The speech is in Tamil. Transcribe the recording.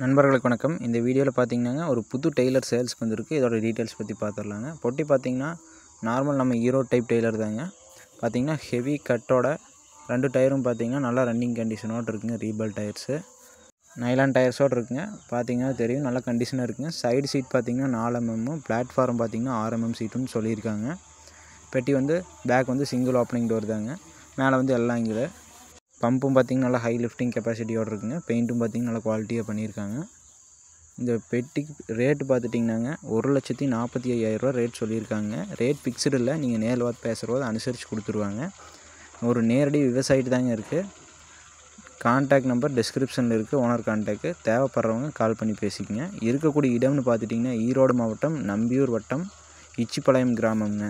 நண்பர்களுக்கு வணக்கம். இந்த வீடியோவில் பார்த்தீங்கன்னாங்க ஒரு புது டெய்லர் சேல்ஸ்க்கு வந்திருக்கு. இதோட டீட்டெயில்ஸ் பற்றி பார்த்துடலாங்க. பொட்டி பார்த்தீங்கன்னா நார்மல் நம்ம ஹீரோ டைப் டெய்லர் தாங்க. பார்த்தீங்கன்னா ஹெவி கட்டோட 2 டயரும் பார்த்தீங்கன்னா நல்லா ரன்னிங் கண்டிஷனோடு இருக்குங்க. ரீபல் டயர்ஸு நைலான் டயர்ஸோடு இருக்குங்க. பார்த்தீங்கன்னா தெரியும், நல்ல கண்டிஷனாக இருக்குங்க. சைடு சீட் பார்த்தீங்கன்னா 4 mm, பிளாட்ஃபார்ம் பார்த்தீங்கன்னா 6 mm சீட்டுன்னு சொல்லியிருக்காங்க. பெட்டி பேக் சிங்கிள் ஓப்பனிங் டோர் தாங்க. மேலே எல்லாம் இங்கே பம்பும் பார்த்திங்கன்னா நல்லா ஹை லிஃப்டிங் கெப்பாசிட்டியோடு இருக்குங்க. பெயிண்ட்டும் பார்த்திங்கன்னா நல்லா குவாலிட்டியாக பண்ணியிருக்காங்க. இந்த பெட்டிக்கு ரேட்டு பார்த்துட்டிங்கன்னாங்க 1,45,000 ரேட் சொல்லியிருக்காங்க. ரேட் ஃபிக்ஸ்டு இல்லை, நீங்கள் நேரில் பார்த்து பேசுகிறத அனுசரித்து கொடுத்துருவாங்க. ஒரு நேரடி விவசாயிட்டு தாங்க இருக்குது. கான்டாக்ட் நம்பர் டிஸ்கிரிப்ஷனில் இருக்குது, ஓனர் கான்டாக்டு. தேவைப்படுறவங்க கால் பண்ணி பேசிக்கங்க. இருக்கக்கூடிய இடம்னு பார்த்துட்டிங்கன்னா ஈரோடு மாவட்டம் நம்பியூர் வட்டம் இச்சிப்பாளையம் கிராமம்ங்க.